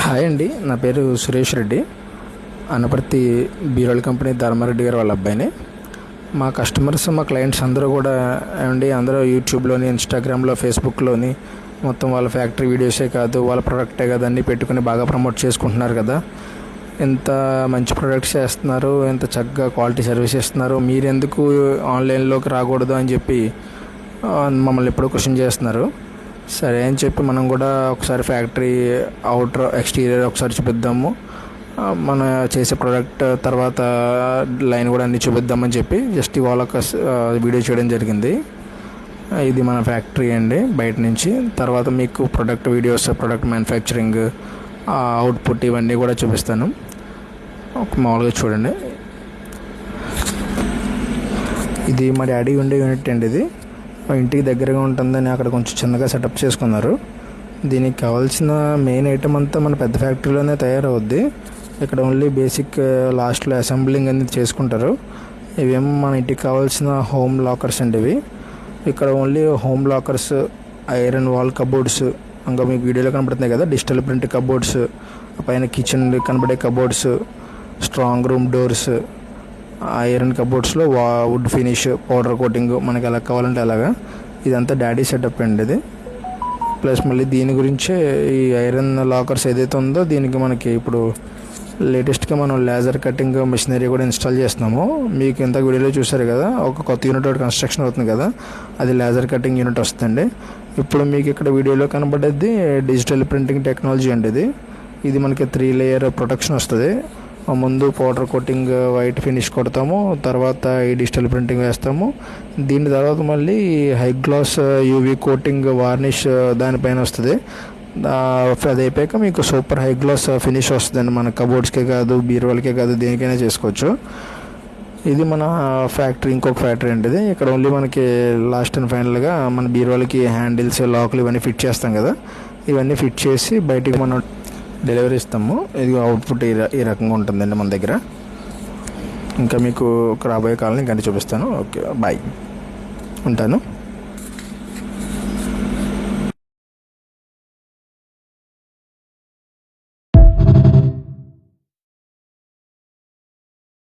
Hi అండి, నా పేరు సురేష్ రెడ్డి. అనపర్తి బీరోల్ కంపెనీ ధర్మారెడ్డి గారు వాళ్ళ అబ్బాయిని. మా కస్టమర్స్, మా క్లయింట్స్ అందరూ కూడా అందరూ యూట్యూబ్లోని, ఇన్స్టాగ్రామ్లో, ఫేస్బుక్లోని మొత్తం వాళ్ళ ఫ్యాక్టరీ వీడియోసే కాదు, వాళ్ళ ప్రోడక్టే కాదు అన్నీ పెట్టుకుని బాగా ప్రమోట్ చేసుకుంటున్నారు కదా. ఎంత మంచి ప్రొడక్ట్స్ చేస్తున్నారు, ఎంత చక్కగా క్వాలిటీ సర్వీస్ ఇస్తున్నారు, మీరెందుకు ఆన్లైన్లోకి రాకూడదు అని చెప్పి మమ్మల్ని ఎప్పుడూ క్వశ్చన్ చేస్తున్నారు. సరే అని చెప్పి మనం కూడా ఒకసారి ఫ్యాక్టరీ అవుటర్ ఎక్స్టీరియర్ ఒకసారి చూపిద్దాము, మన చేసే ప్రోడక్ట్ తర్వాత లైన్ కూడా అన్నీ చూపిద్దామని చెప్పి జస్ట్ ఇవాళ ఒక వీడియో చేయడం జరిగింది. ఇది మన ఫ్యాక్టరీ అండి బయట నుంచి. తర్వాత మీకు product videos, product manufacturing, output ఇవన్నీ కూడా చూపిస్తాను. మామూలుగా చూడండి, ఇది మా డాడీ ఉండే యూనిట్ అండి. ఇది ఇంటికి దగ్గరగా ఉంటుందని అక్కడ కొంచెం చిన్నగా సెటప్ చేసుకున్నారు. దీనికి కావాల్సిన మెయిన్ ఐటమ్ అంతా మన పెద్ద ఫ్యాక్టరీలోనే తయారవుద్ది. ఇక్కడ ఓన్లీ బేసిక్ లాస్ట్లో అసెంబ్లింగ్ అనేది చేసుకుంటారు. ఇవేమో మన ఇంటికి కావాల్సిన హోమ్ లాకర్స్ అండి. ఇవి ఇక్కడ only home lockers, iron wall cupboards, ఇంకా మీకు వీడియోలో కనబడుతున్నాయి కదా డిజిటల్ ప్రింట్ కబోర్డ్స్, పైన కిచెన్ కనబడే cupboards, strong room doors, iron కబోర్డ్స్లో వుడ్ ఫినిష్, పౌడర్ కోటింగ్ మనకి ఎలా కావాలంటే అలాగా. ఇదంతా డాడీ సెటప్ అండి ఇది. ప్లస్ మళ్ళీ దీని గురించే ఈ ఐరన్ లాకర్స్ ఏదైతే ఉందో దీనికి మనకి ఇప్పుడు లేటెస్ట్గా మనం లేజర్ కటింగ్ మిషనరీ కూడా ఇన్స్టాల్ చేస్తున్నాము. మీకు ఇంత వీడియోలో చూసారు కదా, ఒక కొత్త యూనిట్ ఒకటి కన్స్ట్రక్షన్ అవుతుంది కదా, అది లేజర్ కటింగ్ యూనిట్ వస్తుందండి. ఇప్పుడు మీకు ఇక్కడ వీడియోలో కనబడేది డిజిటల్ ప్రింటింగ్ టెక్నాలజీ అండి. ఇది మనకి 3 లేయర్ ప్రొటెక్షన్ వస్తుంది. ముందు పౌడర్ కోటింగ్ వైట్ ఫినిష్ కొడతాము, తర్వాత ఈ డిజిటల్ ప్రింటింగ్ వేస్తాము. దీని తర్వాత మళ్ళీ high glass UV coating varnish దానిపైన వస్తుంది. అది అయిపోయాక మీకు సూపర్ హై గ్లాస్ ఫినిష్ వస్తుందండి. మన కబోర్డ్స్కే కాదు, బీరువాలకే కాదు, దేనికైనా చేసుకోవచ్చు. ఇది మన ఫ్యాక్టరీ, ఇంకొక ఫ్యాక్టరీ అండి ఇది. ఇక్కడ ఓన్లీ మనకి లాస్ట్ అండ్ ఫైనల్గా మన బీరువాలకి హ్యాండిల్స్, లాక్లు ఇవన్నీ ఫిట్ చేస్తాం కదా, ఇవన్నీ ఫిట్ చేసి బయటికి మనం డెలివరీ ఇస్తాము. ఇది అవుట్పుట్ ఈ రకంగా ఉంటుందండి మన దగ్గర. ఇంకా మీకు రాబోయే కాలంలో ఇంకంటే చూపిస్తాను. ఓకే, బాయ్, ఉంటాను.